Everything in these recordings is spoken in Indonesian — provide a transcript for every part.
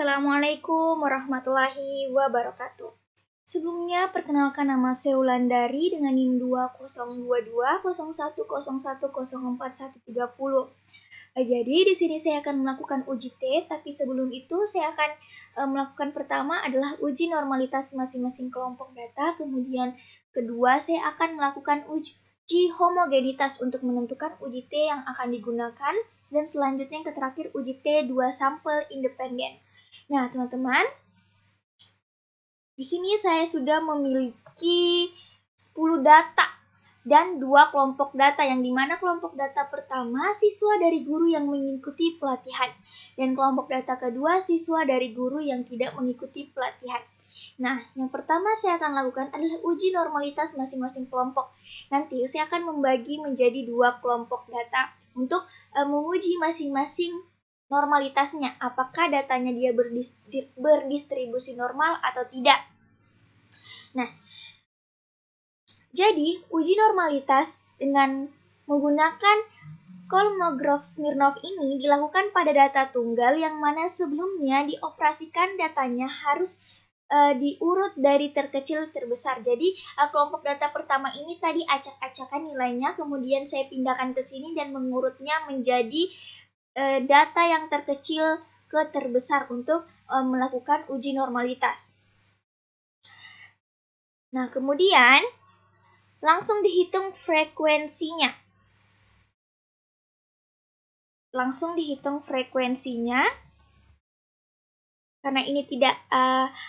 Assalamualaikum warahmatullahi wabarakatuh. Sebelumnya, perkenalkan nama saya Wulandari dengan NIM 202201010430. Jadi, di sini saya akan melakukan uji T, tapi sebelum itu saya akan melakukan pertama adalah uji normalitas masing-masing kelompok data, kemudian kedua saya akan melakukan uji homogenitas untuk menentukan uji T yang akan digunakan, dan selanjutnya yang terakhir uji T 2 sampel independen. Nah, teman-teman, di sini saya sudah memiliki 10 data dan 2 kelompok data, yang dimana kelompok data pertama siswa dari guru yang mengikuti pelatihan, dan kelompok data kedua siswa dari guru yang tidak mengikuti pelatihan. Nah, yang pertama saya akan lakukan adalah uji normalitas masing-masing kelompok. Nanti saya akan membagi menjadi 2 kelompok data untuk menguji masing-masing normalitasnya, apakah datanya dia berdistribusi normal atau tidak. Nah, jadi uji normalitas dengan menggunakan Kolmogorov-Smirnov ini dilakukan pada data tunggal yang mana sebelumnya dioperasikan datanya harus diurut dari terkecil terbesar. Jadi kelompok data pertama ini tadi acak-acakan nilainya, kemudian saya pindahkan ke sini dan mengurutnya menjadi data yang terkecil ke terbesar untuk melakukan uji normalitas. Nah, kemudian langsung dihitung frekuensinya. Karena ini tidak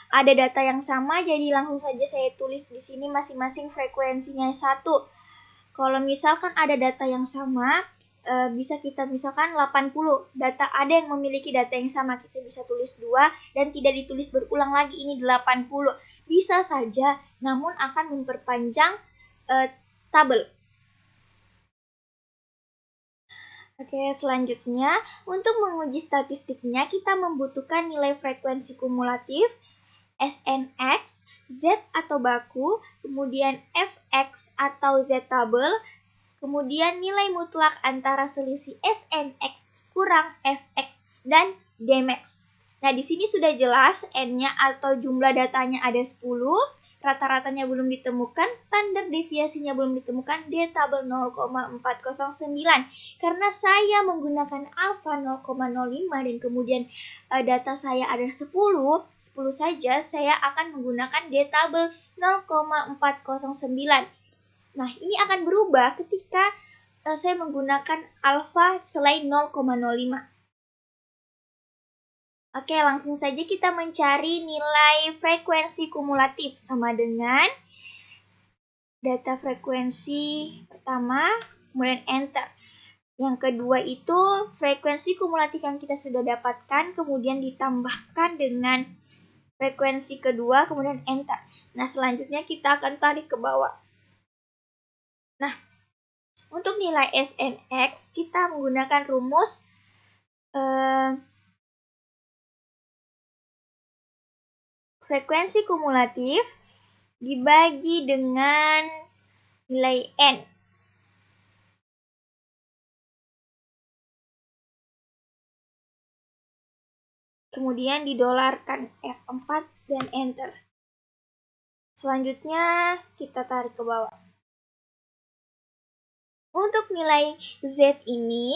ada data yang sama, jadi langsung saja saya tulis di sini masing-masing frekuensinya 1. Kalau misalkan ada data yang sama, bisa kita misalkan 80. Data ada yang memiliki data yang sama, kita bisa tulis 2 dan tidak ditulis berulang lagi, ini 80. Bisa saja, namun akan memperpanjang tabel. Oke, selanjutnya untuk menguji statistiknya kita membutuhkan nilai frekuensi kumulatif, SNX, Z atau baku, kemudian Fx atau Z tabel, kemudian nilai mutlak antara selisih SNX kurang Fx dan Dmax. Nah, di sini sudah jelas N-nya atau jumlah datanya ada 10, rata-ratanya belum ditemukan, standar deviasinya belum ditemukan, D tabel 0,409. Karena saya menggunakan alfa 0,05 dan kemudian data saya ada 10 saja, saya akan menggunakan D tabel 0,409. Nah, ini akan berubah ketika saya menggunakan alfa selain 0,05. Oke, langsung saja kita mencari nilai frekuensi kumulatif sama dengan data frekuensi pertama, kemudian enter. Yang kedua itu frekuensi kumulatif yang kita sudah dapatkan, kemudian ditambahkan dengan frekuensi kedua, kemudian enter. Nah, selanjutnya kita akan tarik ke bawah. Nah, untuk nilai SNX kita menggunakan rumus frekuensi kumulatif dibagi dengan nilai N. Kemudian didolarkan F4 dan enter. Selanjutnya kita tarik ke bawah. Untuk nilai Z ini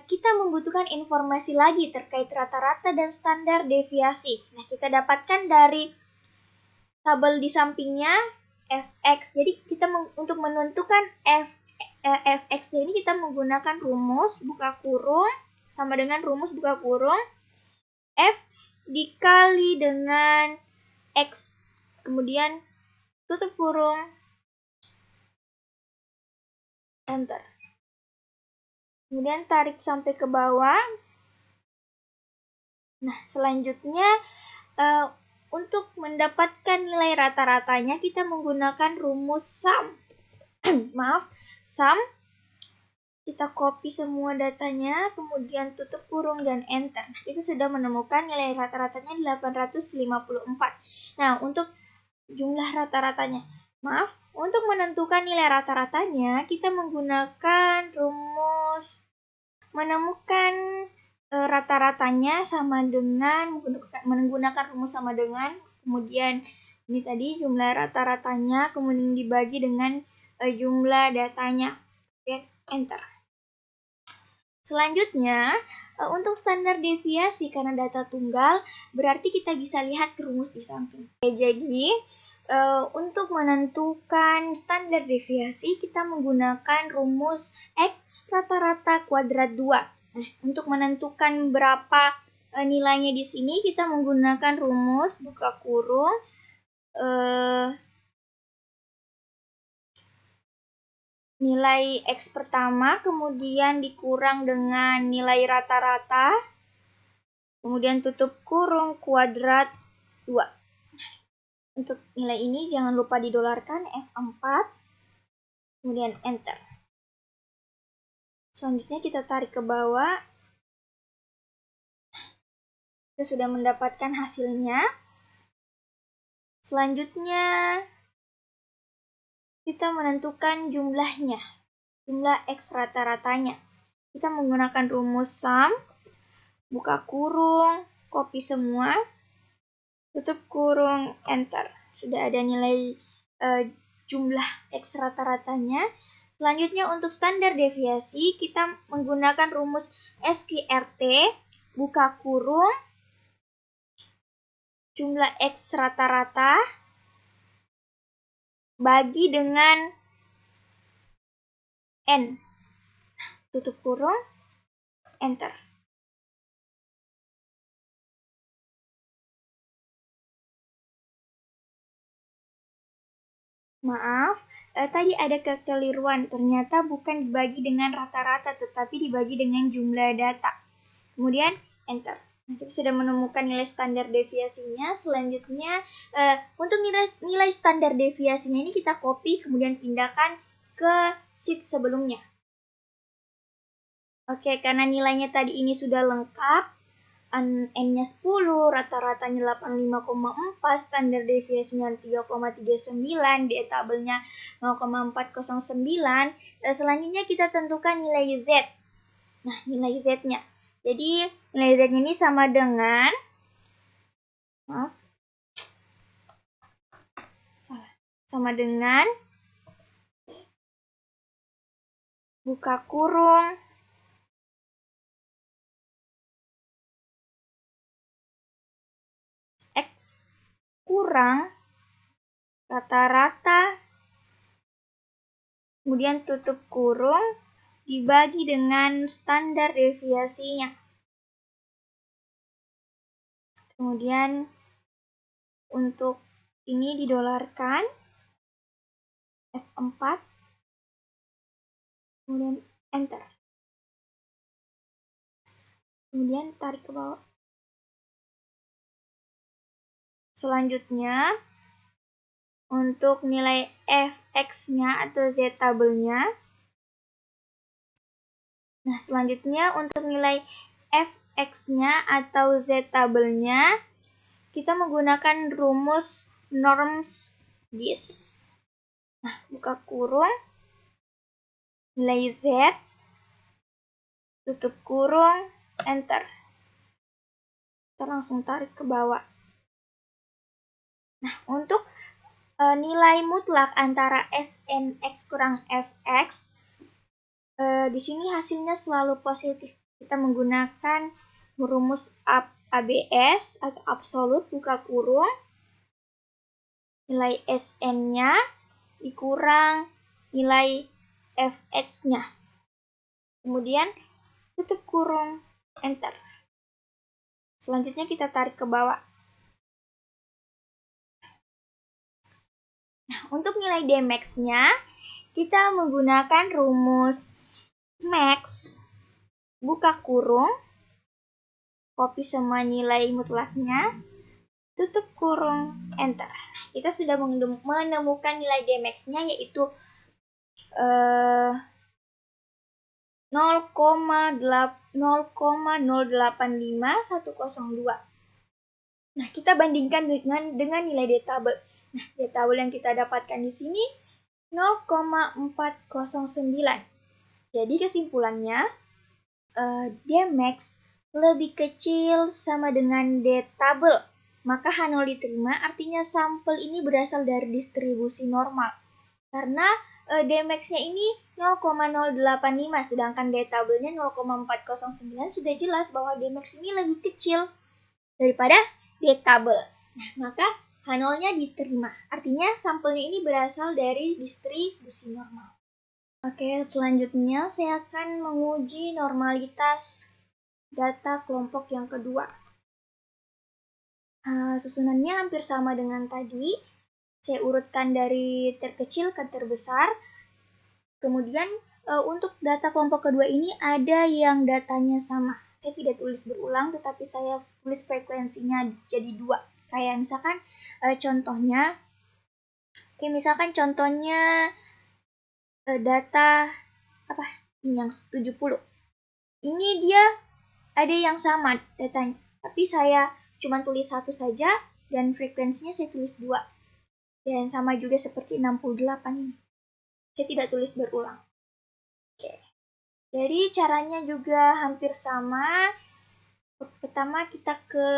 kita membutuhkan informasi lagi terkait rata-rata dan standar deviasi. Nah, kita dapatkan dari tabel di sampingnya Fx. Jadi kita untuk menentukan Fx ini kita menggunakan rumus buka kurung sama dengan rumus buka kurung F dikali dengan X. Kemudian tutup kurung, enter. Kemudian tarik sampai ke bawah. Nah, selanjutnya untuk mendapatkan nilai rata-ratanya kita menggunakan rumus sum. Sum. Kita copy semua datanya, kemudian tutup kurung dan enter. Nah, itu sudah menemukan nilai rata-ratanya 854. Nah, untuk jumlah rata-ratanya, untuk menentukan nilai rata-ratanya kita menggunakan rumus menemukan rata-ratanya sama dengan menggunakan rumus sama dengan, kemudian ini tadi jumlah rata-ratanya, kemudian dibagi dengan jumlah datanya, dan enter. Selanjutnya, untuk standar deviasi karena data tunggal, berarti kita bisa lihat rumus di samping. Jadi, untuk menentukan standar deviasi, kita menggunakan rumus X rata-rata kuadrat 2. Nah, untuk menentukan berapa nilainya di sini, kita menggunakan rumus buka kurung nilai X pertama, kemudian dikurang dengan nilai rata-rata, kemudian tutup kurung kuadrat 2. Untuk nilai ini jangan lupa didolarkan F4, kemudian enter. Selanjutnya kita tarik ke bawah. Kita sudah mendapatkan hasilnya. Selanjutnya kita menentukan jumlahnya, jumlah X rata-ratanya. Kita menggunakan rumus sum, buka kurung, copy semua, tutup kurung, enter. Sudah ada nilai jumlah X rata-ratanya. Selanjutnya untuk standar deviasi, kita menggunakan rumus SQRT, buka kurung, jumlah X rata-rata, bagi dengan N. Tutup kurung, enter. Maaf, tadi ada kekeliruan. Ternyata bukan dibagi dengan rata-rata, tetapi dibagi dengan jumlah data. Kemudian, enter. Nah, kita sudah menemukan nilai standar deviasinya. Selanjutnya, untuk nilai standar deviasinya ini kita copy, kemudian pindahkan ke sheet sebelumnya. Oke, karena nilainya tadi ini sudah lengkap, N-nya 10, rata-ratanya 85,4, standar deviasinya 3,39, di tabelnya 0,409. Selanjutnya kita tentukan nilai Z. Nah, nilai Z-nya. Jadi, nilai Z-nya ini sama dengan, sama dengan buka kurung X kurang rata-rata, kemudian tutup kurung, dibagi dengan standar deviasinya. Kemudian untuk ini didolarkan F4, kemudian enter. Kemudian tarik ke bawah. Selanjutnya, untuk nilai Fx-nya atau Z tabelnya. Nah, selanjutnya untuk nilai Fx-nya atau Z tabelnya, kita menggunakan rumus norms this. Nah, buka kurung, nilai Z, tutup kurung, enter. Kita langsung tarik ke bawah. Nah, untuk nilai mutlak antara SNX kurang Fx, di sini hasilnya selalu positif. Kita menggunakan rumus ABS atau absolut, buka kurung, nilai SN-nya dikurang nilai Fx-nya. Kemudian tutup kurung, enter. Selanjutnya kita tarik ke bawah. Nah, untuk nilai Dmax-nya, kita menggunakan rumus max, buka kurung, copy semua nilai mutlaknya, tutup kurung, enter. Kita sudah menemukan nilai Dmax-nya, yaitu 0,085102. Nah, kita bandingkan dengan nilai D-tabel. Nah, D-tabel yang kita dapatkan di sini 0,409. Jadi kesimpulannya, Dmax lebih kecil sama dengan D-tabel. Maka H0 diterima, artinya sampel ini berasal dari distribusi normal. Karena Dmax-nya ini 0,085, sedangkan D-tabelnya 0,409, sudah jelas bahwa Dmax ini lebih kecil daripada D-tabel. Nah, maka H0-nya diterima. Artinya sampelnya ini berasal dari distribusi normal. Oke, selanjutnya saya akan menguji normalitas data kelompok yang kedua. Susunannya hampir sama dengan tadi. Saya urutkan dari terkecil ke terbesar. Kemudian untuk data kelompok kedua ini ada yang datanya sama. Saya tidak tulis berulang, tetapi saya tulis frekuensinya jadi 2. Kayak misalkan contohnya data yang 70. Ini dia ada yang sama datanya, tapi saya cuma tulis 1 saja dan frekuensinya saya tulis 2. Dan sama juga seperti 68 ini. Saya tidak tulis berulang. Oke. Jadi caranya juga hampir sama. Pertama kita ke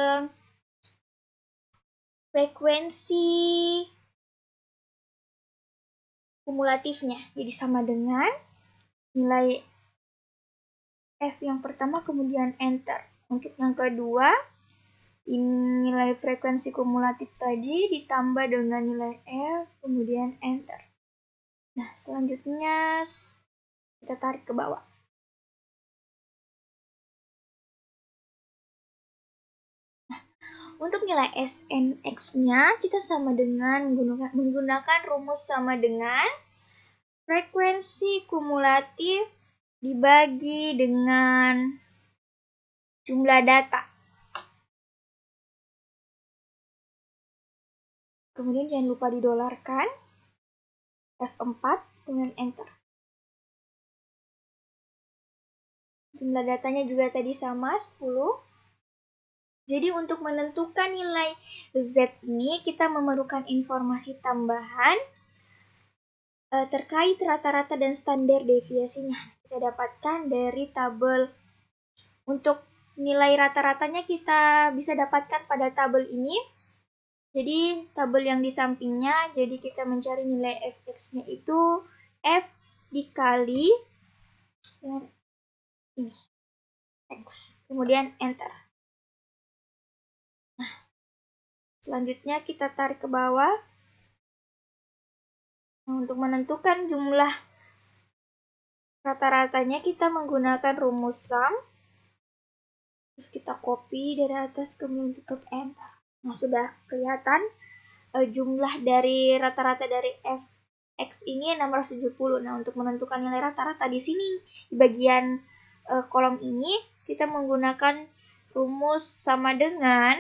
frekuensi kumulatifnya. Jadi sama dengan nilai F yang pertama kemudian enter. Untuk yang kedua, nilai frekuensi kumulatif tadi ditambah dengan nilai F kemudian enter. Nah, selanjutnya kita tarik ke bawah. Nah, untuk nilai SNX-nya kita sama dengan menggunakan rumus sama dengan frekuensi kumulatif dibagi dengan jumlah data. Kemudian jangan lupa didolarkan. F4, kemudian enter. Jumlah datanya juga tadi sama, 10. Jadi untuk menentukan nilai Z ini, kita memerlukan informasi tambahan terkait rata-rata dan standar deviasinya. Kita dapatkan dari tabel. Untuk nilai rata-ratanya kita bisa dapatkan pada tabel ini. Jadi tabel yang di sampingnya, jadi kita mencari nilai fx-nya itu F dikali dengan ini, X. Kemudian enter. Nah, selanjutnya kita tarik ke bawah. Nah, untuk menentukan jumlah rata-ratanya kita menggunakan rumus sum. Terus kita copy dari atas, kemudian tutup enter. Nah, sudah kelihatan jumlah dari rata-rata dari fx ini 670. Nah, untuk menentukan nilai rata-rata di sini, di bagian kolom ini, kita menggunakan rumus sama dengan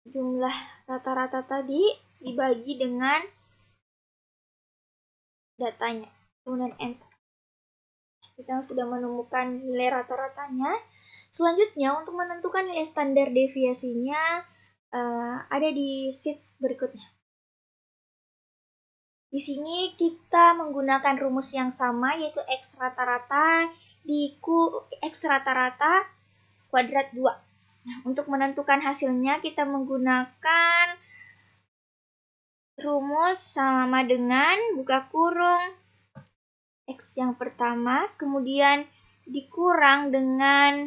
jumlah rata-rata tadi dibagi dengan datanya. Kemudian enter. Kita sudah menemukan nilai rata-ratanya. Selanjutnya, untuk menentukan nilai standar deviasinya ada di sheet berikutnya. Di sini kita menggunakan rumus yang sama, yaitu X rata-rata X rata-rata kuadrat 2. Nah, untuk menentukan hasilnya kita menggunakan rumus sama dengan buka kurung X yang pertama, kemudian dikurang dengan,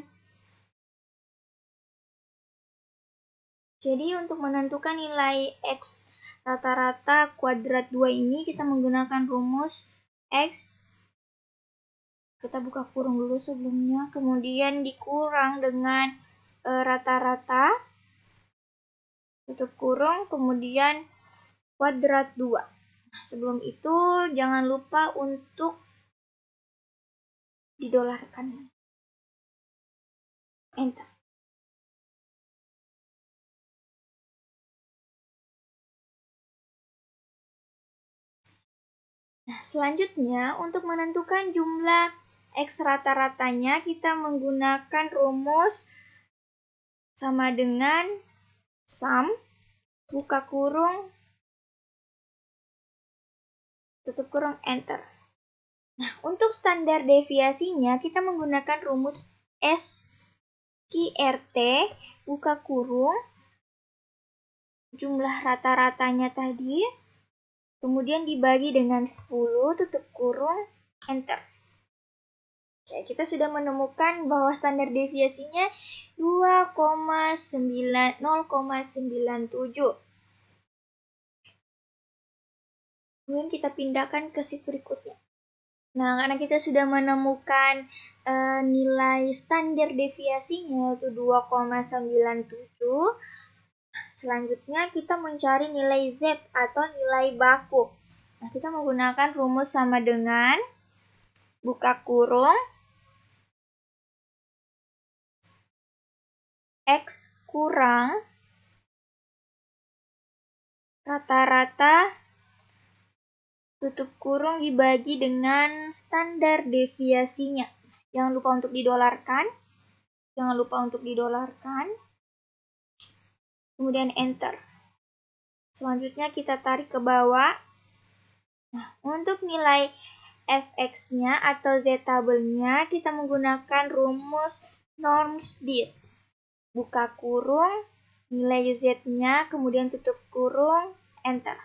jadi untuk menentukan nilai X rata-rata kuadrat 2 ini kita menggunakan rumus X, kita buka kurung dulu sebelumnya, kemudian dikurang dengan rata-rata, tutup kurung, kemudian kuadrat 2. Nah, sebelum itu jangan lupa untuk didolarkan. Enter. Nah, selanjutnya untuk menentukan jumlah X rata-ratanya kita menggunakan rumus sama dengan sum, buka kurung, tutup kurung, enter. Nah, untuk standar deviasinya kita menggunakan rumus SQRT, buka kurung, jumlah rata-ratanya tadi, kemudian dibagi dengan 10, tutup kurung, enter. Oke, kita sudah menemukan bahwa standar deviasinya 0,97. Kemudian kita pindahkan ke sheet berikutnya. Nah, karena kita sudah menemukan nilai standar deviasinya yaitu 2,97, selanjutnya kita mencari nilai Z atau nilai baku. Nah, kita menggunakan rumus sama dengan buka kurung X kurang rata-rata tutup kurung dibagi dengan standar deviasinya. Jangan lupa untuk didolarkan. Kemudian enter. Selanjutnya kita tarik ke bawah. Nah, untuk nilai fx-nya atau z-tabelnya kita menggunakan rumus norms this. Buka kurung, nilai z-nya, kemudian tutup kurung, enter.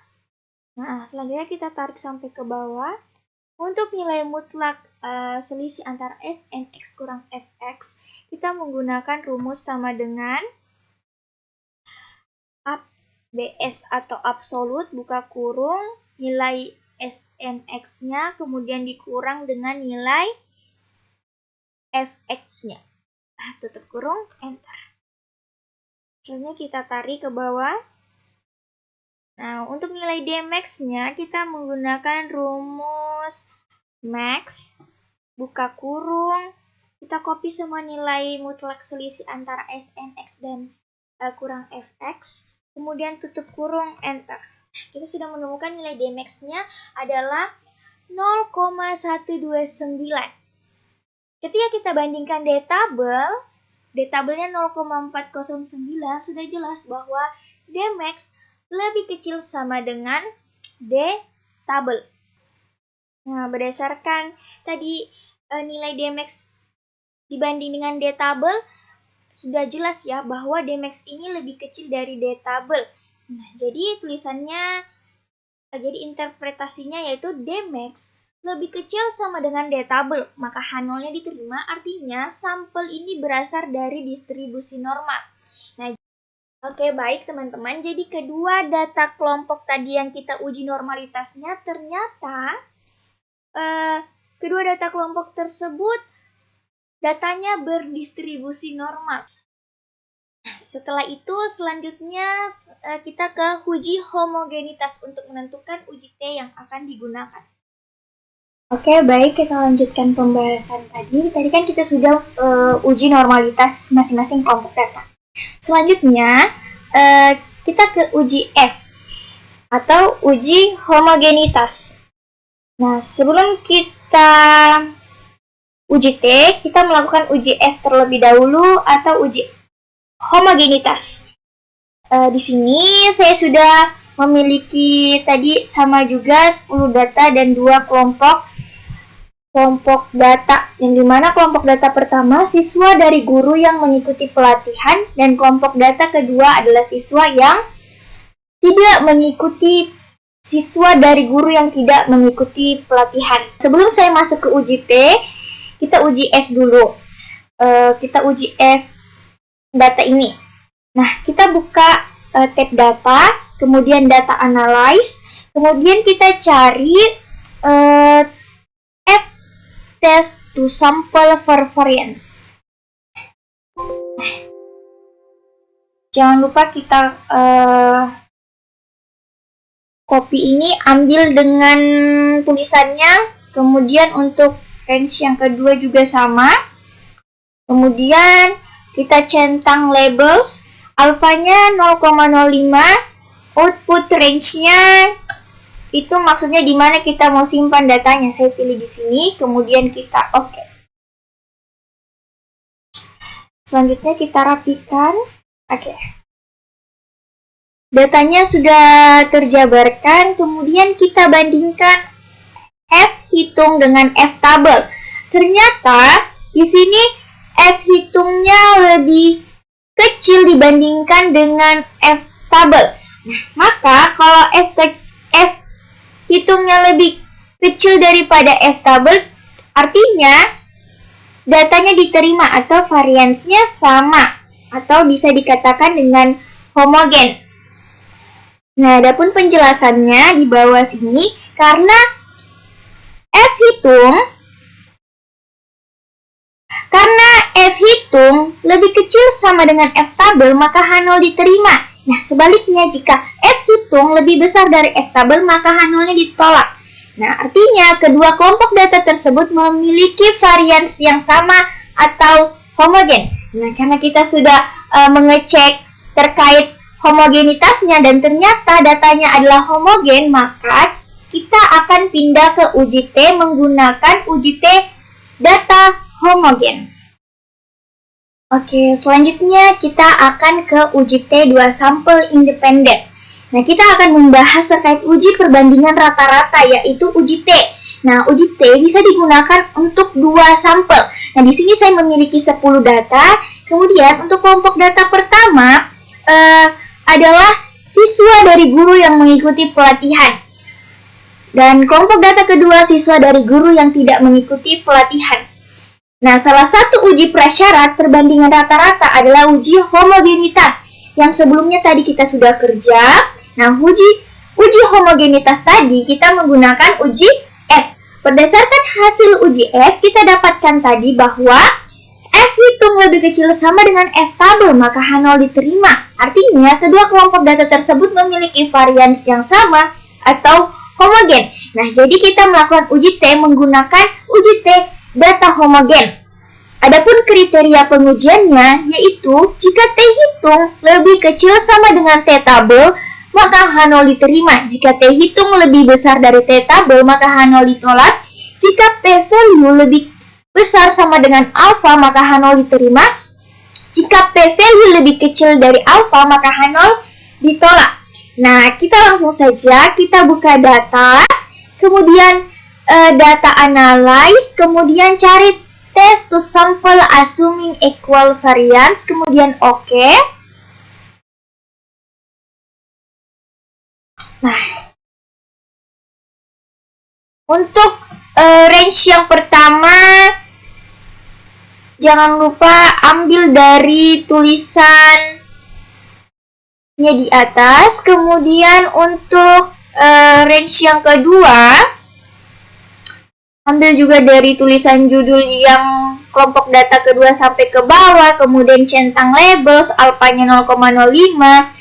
Nah, selanjutnya kita tarik sampai ke bawah. Untuk nilai mutlak selisih antara S and X kurang Fx, kita menggunakan rumus sama dengan BS atau absolut, buka kurung, nilai S and X-nya, kemudian dikurang dengan nilai Fx-nya. Tutup kurung, enter. Selanjutnya kita tarik ke bawah. Nah, untuk nilai Dmax-nya kita menggunakan rumus max, buka kurung, kita copy semua nilai mutlak selisih antara S and X dan kurang Fx, kemudian tutup kurung, enter. Kita sudah menemukan nilai Dmax-nya adalah 0,129. Ketika kita bandingkan D-tabelnya 0,409, sudah jelas bahwa Dmax lebih kecil sama dengan D-tabel. Nah, berdasarkan tadi nilai Dmax dibanding dengan D-tabel, sudah jelas ya bahwa Dmax ini lebih kecil dari D-tabel. Nah, jadi interpretasinya yaitu Dmax lebih kecil sama dengan D-tabel, maka H0-nya diterima, artinya sampel ini berasal dari distribusi normal. Nah, oke, baik teman-teman. Jadi kedua data kelompok tadi yang kita uji normalitasnya, ternyata kedua data kelompok tersebut datanya berdistribusi normal. Setelah itu selanjutnya kita ke uji homogenitas untuk menentukan uji T yang akan digunakan. Oke, baik, kita lanjutkan pembahasan tadi. Tadi kan kita sudah uji normalitas masing-masing kelompok data. Selanjutnya, kita ke uji F atau uji homogenitas. Nah, sebelum kita uji T, kita melakukan uji F terlebih dahulu atau uji homogenitas. Di sini saya sudah memiliki tadi sama juga 10 data dan 2 kelompok data, yang dimana kelompok data pertama siswa dari guru yang mengikuti pelatihan dan kelompok data kedua adalah siswa yang tidak mengikuti guru yang tidak mengikuti pelatihan. Sebelum saya masuk ke uji T, kita uji F dulu. Kita uji F data ini. Nah, kita buka tab data, kemudian data analyze, kemudian kita cari test to sample for variance. Jangan lupa kita copy ini, ambil dengan tulisannya, kemudian untuk range yang kedua juga sama. Kemudian kita centang labels, alfanya 0,05, output range-nya itu maksudnya di mana kita mau simpan datanya. Saya pilih di sini, kemudian kita oke. Selanjutnya kita rapikan. Oke. Datanya sudah terjabarkan, kemudian kita bandingkan F hitung dengan F tabel. Ternyata di sini F hitungnya lebih kecil dibandingkan dengan F tabel. Nah, maka kalau F hitungnya lebih kecil daripada F tabel, artinya datanya diterima atau variansnya sama, atau bisa dikatakan dengan homogen. Nah, adapun penjelasannya di bawah sini, karena F hitung lebih kecil sama dengan F tabel, maka H0 diterima. Nah, sebaliknya jika F hitung lebih besar dari F tabel, maka H0-nya ditolak. Nah, artinya kedua kelompok data tersebut memiliki varians yang sama atau homogen. Nah, karena kita sudah mengecek terkait homogenitasnya dan ternyata datanya adalah homogen, maka kita akan pindah ke uji T menggunakan uji T data homogen. Oke, selanjutnya kita akan ke uji T 2 sampel independen. Nah, kita akan membahas terkait uji perbandingan rata-rata, yaitu uji T. Nah, uji T bisa digunakan untuk 2 sampel. Nah, di sini saya memiliki 10 data. Kemudian untuk kelompok data pertama adalah siswa dari guru yang mengikuti pelatihan. Dan kelompok data kedua siswa dari guru yang tidak mengikuti pelatihan. Nah, salah satu uji prasyarat perbandingan rata-rata adalah uji homogenitas yang sebelumnya tadi kita sudah kerja. Nah, uji homogenitas tadi kita menggunakan uji F. Berdasarkan hasil uji F, kita dapatkan tadi bahwa F hitung lebih kecil sama dengan F tabel, maka H0 diterima. Artinya, kedua kelompok data tersebut memiliki varians yang sama atau homogen. Nah, jadi kita melakukan uji T menggunakan uji T data homogen. Adapun kriteria pengujiannya yaitu jika T hitung lebih kecil sama dengan T tabel, maka H0 diterima. Jika T hitung lebih besar dari T tabel, maka H0 ditolak. Jika P value lebih besar sama dengan alpha, maka H0 diterima. Jika P value lebih kecil dari alpha, maka H0 ditolak. Nah, kita langsung saja kita buka data, kemudian data analyze, kemudian cari test to sample assuming equal variance, kemudian oke. Nah, untuk range yang pertama, jangan lupa ambil dari tulisannya di atas. Kemudian untuk range yang kedua, ambil juga dari tulisan judul yang kelompok data kedua sampai ke bawah, kemudian centang labels, alpanya 0,05.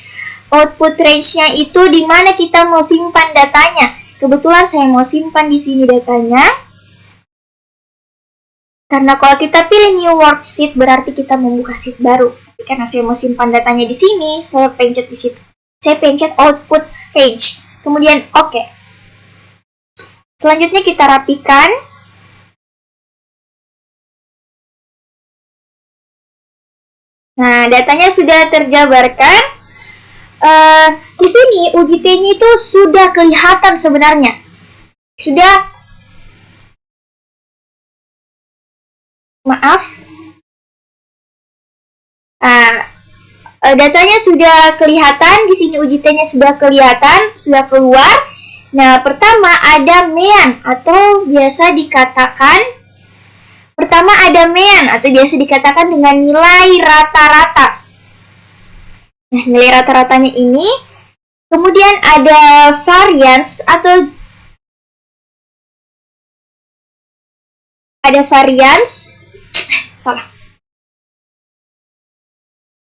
Output range-nya itu di mana kita mau simpan datanya. Kebetulan saya mau simpan di sini datanya. Karena kalau kita pilih new worksheet berarti kita membuka sheet baru. Tapi karena saya mau simpan datanya di sini, saya pencet di situ. Saya pencet output range. Kemudian oke. Selanjutnya kita rapikan. Nah, datanya sudah terjabarkan. Di sini uji T-nya itu sudah kelihatan sebenarnya. Datanya sudah kelihatan. Di sini uji T-nya sudah kelihatan, sudah keluar. Nah, pertama ada mean atau biasa dikatakan dengan nilai rata-rata. Nah, nilai rata-ratanya ini, kemudian ada variance atau salah.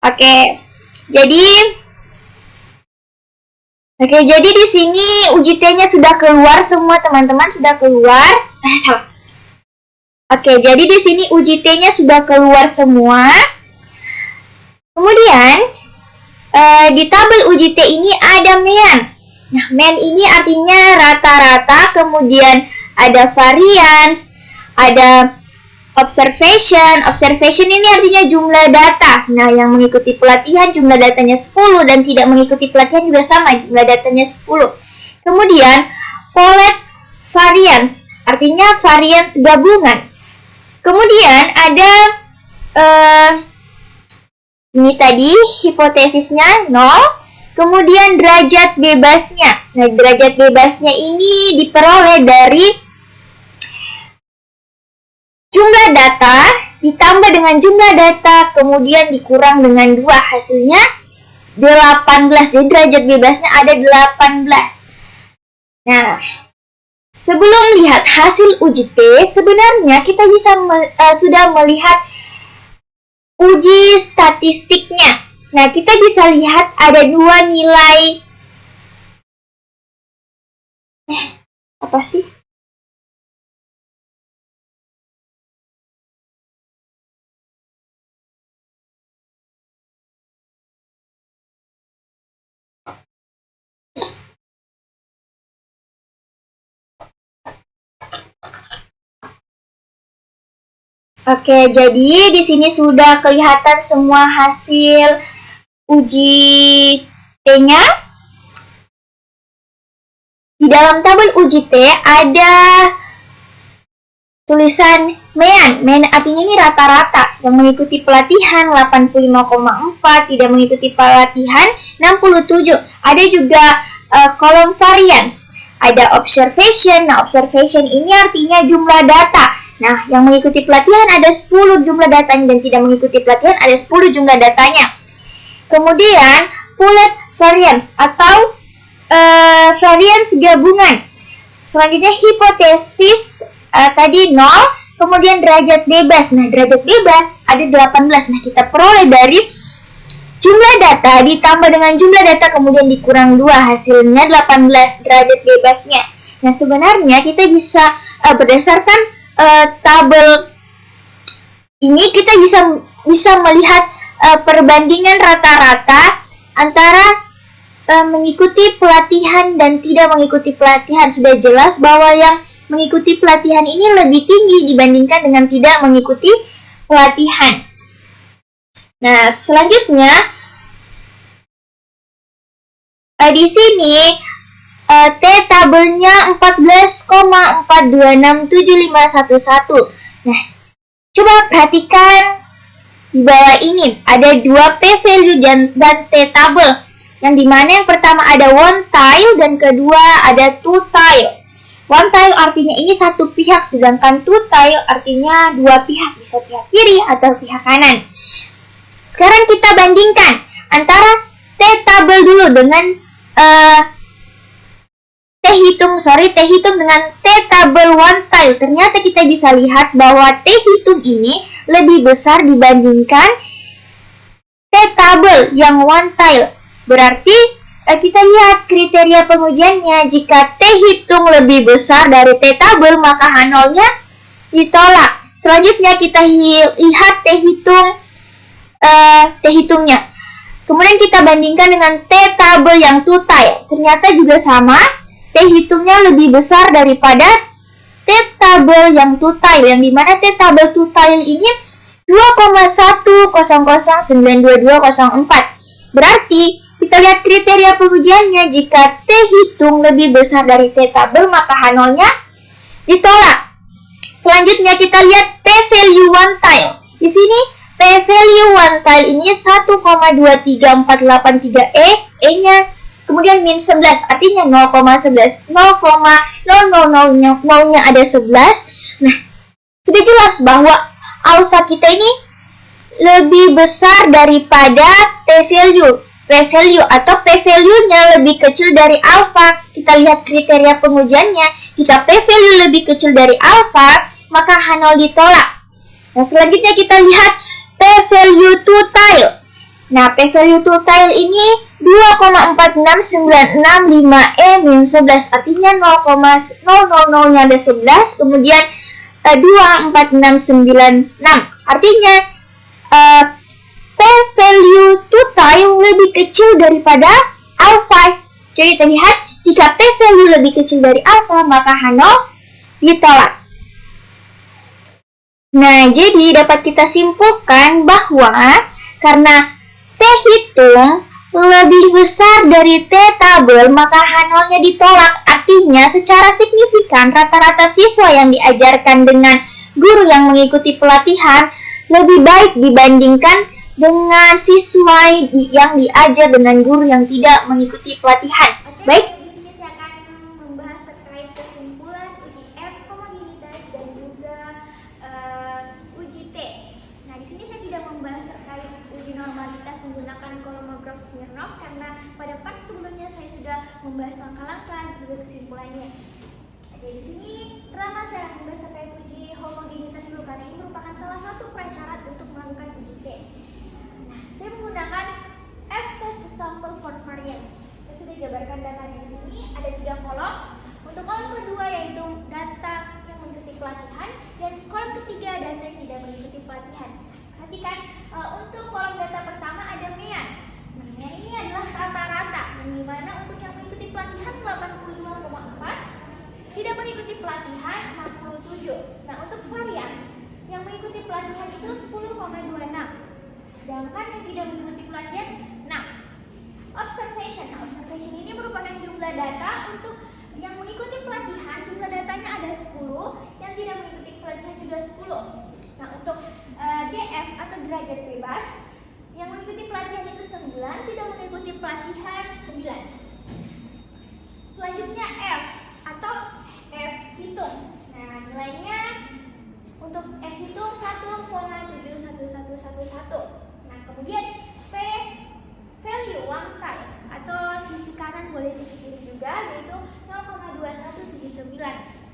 Oke, jadi di sini uji T-nya sudah keluar semua, teman-teman, sudah keluar. Salah. Oke, jadi di sini uji T-nya sudah keluar semua. Kemudian di tabel uji T ini ada mean. Nah, mean ini artinya rata-rata, kemudian ada variance, ada observation. Observation ini artinya jumlah data. Nah, yang mengikuti pelatihan jumlah datanya 10 dan tidak mengikuti pelatihan juga sama, jumlah datanya 10. Kemudian Polet variance artinya varians gabungan. Kemudian ada ini tadi hipotesisnya 0, kemudian derajat bebasnya. Nah, derajat bebasnya ini diperoleh dari jumlah data ditambah dengan jumlah data, kemudian dikurang dengan 2, hasilnya 18. Jadi derajat bebasnya ada 18. Nah, sebelum lihat hasil uji T, sebenarnya kita bisa sudah melihat uji statistiknya. Nah, kita bisa lihat ada 2 nilai. Apa sih? Oke, jadi di sini sudah kelihatan semua hasil uji T-nya. Di dalam tabel uji T ada tulisan MEAN artinya ini rata-rata. Yang mengikuti pelatihan 85,4, tidak mengikuti pelatihan 67. Ada juga kolom variance, ada observation. Nah, observation ini artinya jumlah data. Nah, yang mengikuti pelatihan ada 10 jumlah datanya dan tidak mengikuti pelatihan ada 10 jumlah datanya. Kemudian, pooled variance atau variance gabungan. Selanjutnya, hipotesis tadi 0, kemudian derajat bebas. Nah, derajat bebas ada 18. Nah, kita peroleh dari jumlah data ditambah dengan jumlah data kemudian dikurang 2, hasilnya 18 derajat bebasnya. Nah, sebenarnya kita bisa berdasarkan tabel ini kita bisa melihat perbandingan rata-rata antara mengikuti pelatihan dan tidak mengikuti pelatihan. Sudah jelas bahwa yang mengikuti pelatihan ini lebih tinggi dibandingkan dengan tidak mengikuti pelatihan. Nah, selanjutnya di sini T tabelnya 14,4267511. Nah, coba perhatikan di bawah ini ada 2 p-value dan T tabel. Yang dimana yang pertama ada one tile dan kedua ada two tile. One tile artinya ini satu pihak, sedangkan two tile artinya 2 pihak, bisa pihak kiri atau pihak kanan. Sekarang kita bandingkan antara T tabel dulu dengan T hitung dengan T tabel one tile. Ternyata kita bisa lihat bahwa T hitung ini lebih besar dibandingkan T tabel yang one tile. Berarti kita lihat kriteria pengujiannya. Jika T hitung lebih besar dari T tabel, maka H0-nya ditolak. Selanjutnya kita lihat T hitungnya. Kemudian kita bandingkan dengan T tabel yang two tile. Ternyata juga sama. T hitungnya lebih besar daripada T tabel yang two tile, yang dimana T tabel two tile ini 2,100092204. Berarti kita lihat kriteria pengujiannya. Jika T hitung lebih besar dari T tabel, maka H0-nya ditolak. Selanjutnya kita lihat p-value one tile. Di sini p-value one tile ini 1,23483 E-nya kemudian min 11, artinya 0,11. 0,000-nya ada 11. Nah, sudah jelas bahwa alfa kita ini lebih besar daripada p-value. P-value atau p-value-nya lebih kecil dari alfa. Kita lihat kriteria pengujiannya. Jika p-value lebih kecil dari alfa, maka H0 ditolak. Nah, selanjutnya kita lihat p-value two tile. Nah, p-value two tile ini 2,46965 E-11, artinya 0,000-nya ada 11, kemudian 24696. Artinya p-value two tile lebih kecil daripada alpha. Jadi terlihat jika p-value lebih kecil dari alpha, maka H0 ditolak. Nah, jadi dapat kita simpulkan bahwa karena T hitung lebih besar dari T tabel, maka H0-nya ditolak. Artinya secara signifikan rata-rata siswa yang diajarkan dengan guru yang mengikuti pelatihan lebih baik dibandingkan dengan siswa yang diajar dengan guru yang tidak mengikuti pelatihan. Baik. Di sini saya akan membahas terkait kesimpulan uji F, homogenitas, dan juga uji T. Nah, di sini saya tidak membahas terkait uji normalitas menggunakan kolomograf Smirnov karena pada part sebelumnya saya sudah membahas langkah-langkah juga kesimpulannya. Oke, di sini pertama saya akan membahas terkait uji homogenitas dulu karena ini merupakan salah satu prasyarat untuk melakukan uji T. Nah, saya menggunakan F-test sample for variance. Saya sudah jabarkan datanya di sini, ada 3 kolom. Untuk kolom kedua yaitu data yang mengikuti pelatihan, dan kolom ketiga data yang tidak mengikuti pelatihan. Perhatikan, untuk kolom data pertama ada mean. Nah, mean ini adalah rata-rata, yang dimana untuk yang mengikuti pelatihan 85,4, tidak mengikuti pelatihan 67. Nah, untuk variance yang mengikuti pelatihan itu 10,26, sedangkan yang tidak mengikuti pelatihan 6. Observation. Nah, observation ini merupakan jumlah data. Untuk yang mengikuti pelatihan jumlah datanya ada 10, yang tidak mengikuti pelatihan juga 10. Nah, untuk DF atau derajat bebas yang mengikuti pelatihan itu 9, tidak mengikuti pelatihan 9. Selanjutnya F atau F hitung. Nah, nilainya untuk F hitung 1,71111. Nah, kemudian P value one time atau sisi kanan boleh sisi kiri juga, yaitu 0,2179.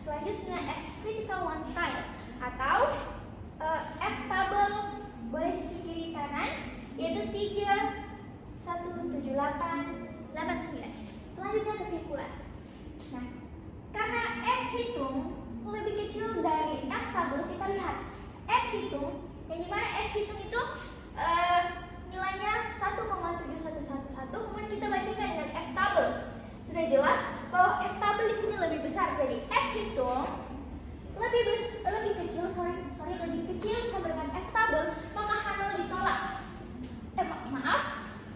Selanjutnya F critical one time atau F tabel boleh sisi kiri kanan, yaitu 3,17889. Selanjutnya kesimpulan. Nah, karena F hitung lebih kecil dari F tabel, kita lihat F hitung, yang dimana F hitung itu nilainya 1,7111, kemudian kita bandingkan dengan F tabel. Sudah jelas bahwa F tabel di sini lebih besar, jadi F hitung lebih kecil sama dengan F tabel, maka H0 ditolak.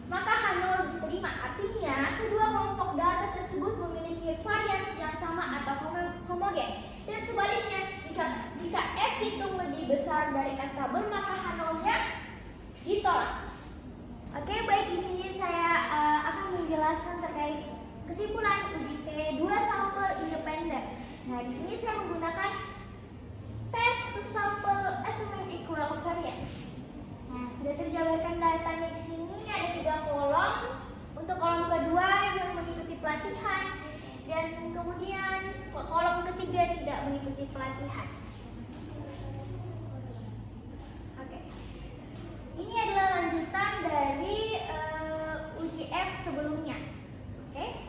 Maka H0 diterima. Artinya kedua kelompok data tersebut memiliki varians yang sama atau homogen. Dan sebaliknya, jika F hitung lebih besar dari F tabel, maka H0-nya ditolak. Oke, baik, di sini saya akan menjelaskan terkait kesimpulan uji T 2 sampel independen. Nah, di sini saya menggunakan test to sample assuming equal variance. Nah, sudah terjabarkan datanya di sini, ada 3 kolom. Untuk kolom kedua yang mengikuti pelatihan, dan kemudian kolom ketiga tidak mengikuti pelatihan. Oke. Ini adalah lanjutan dari uji F sebelumnya. Oke.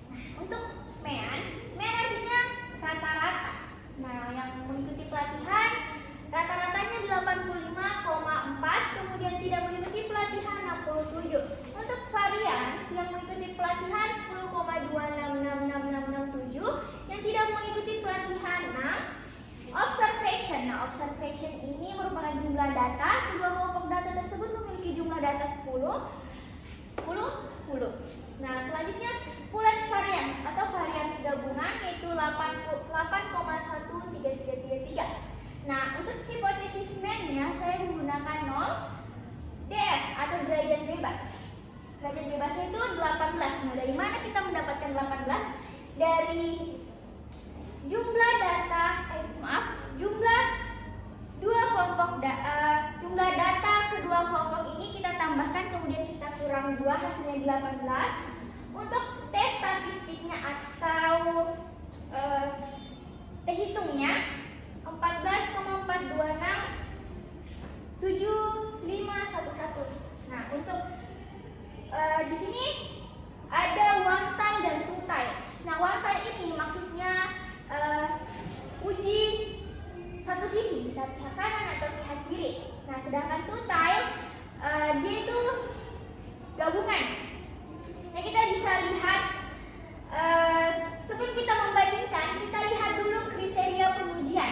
Nah, untuk mean artinya rata-rata. Nah, yang mengikuti pelatihan rata-ratanya 85,4, kemudian tidak mengikuti pelatihan 67. Untuk varians yang mengikuti pelatihan 10,266667, yang tidak mengikuti pelatihan 6. Observation. Nah, observation ini merupakan jumlah data. Kedua kelompok data tersebut memiliki jumlah data 10. Nah, selanjutnya pooled variance atau varians gabungan, yaitu 8,13333. Nah, untuk hipotesis mean-nya saya menggunakan 0. DF atau derajat bebas. Derajat bebasnya itu 18. Nah, dari mana kita mendapatkan 18? Dari jumlah jumlah data kedua kelompok ini kita tambahkan, kemudian kita kurang 2, hasilnya 18. Untuk tes statistiknya atau T hitungnya 14,4267511. Nah, untuk di sini ada one time dan two time. Nah, one time ini maksudnya uji satu sisi, bisa pihak kanan atau pihak kiri. Nah, sedangkan two time dia itu gabungan. Nah, kita bisa lihat sebelum kita membandingkan, kita lihat dulu kriteria pengujian.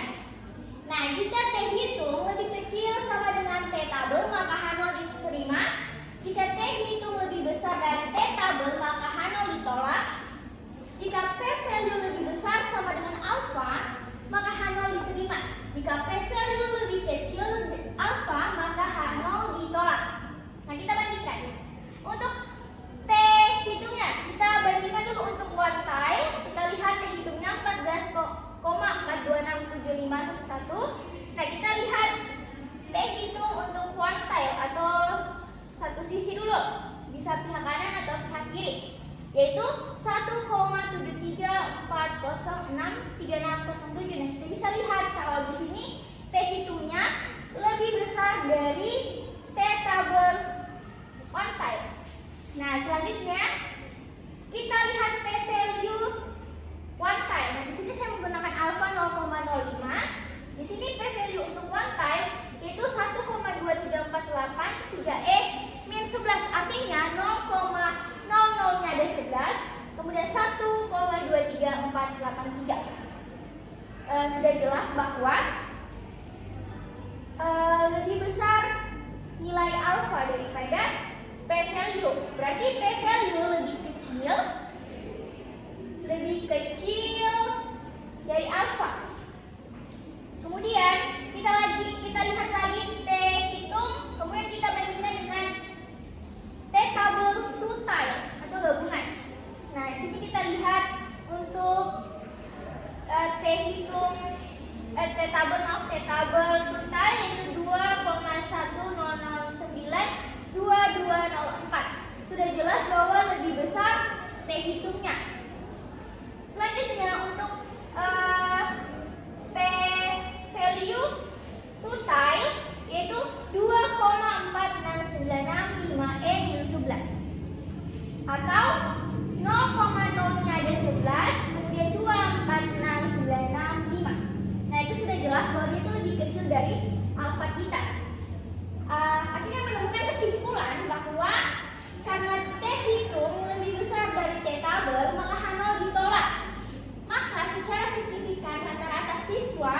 Nah, jika T hitung lebih kecil sama dengan T tabel, maka H0 diterima. Jika T hitung lebih besar yaitu 1,734063607. Nah, kita bisa lihat kalau di sini T hitungnya lebih besar dari T tabel quantile. Nah, selanjutnya kita lihat P value quantile. Nah, di sini saya menggunakan alpha 0,05. Di sini P value untuk quantile yaitu 1,23483E min 11, artinya 0,00-nya ada 11, kemudian 1,23483. Sudah jelas bahwa lebih besar nilai alpha daripada P value. Berarti P value lebih kecil dari alpha. Kemudian kita lihat lagi T hitung, kemudian kita bandingkan dengan T tabel two-tile atau gabungan. Nah, di sini kita lihat untuk T tabel two-tile yaitu 2,10092204. Sudah jelas bahwa lebih besar T hitungnya. Selanjutnya untuk P value two-tile yaitu 2,46965E min 11, atau 0,0-nya ada 11, kemudian 2,46965. Nah, itu sudah jelas bahwa dia itu lebih kecil dari alfa kita. Akhirnya menemukan kesimpulan bahwa karena T hitung lebih besar dari T tabel, maka H0 ditolak. Maka secara signifikan rata-rata siswa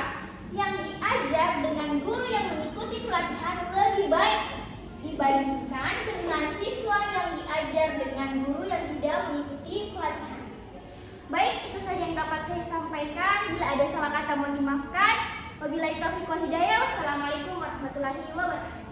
yang diajar dengan guru yang mengikuti pelatihan lebih baik dibandingkan dengan siswa yang diajar dengan guru yang tidak mengikuti pelatihan. Baik, itu saja yang dapat saya sampaikan. Bila ada salah kata mohon dimaafkan. Wabillahi taufiq wal hidayah. Wassalamualaikum warahmatullahi wabarakatuh.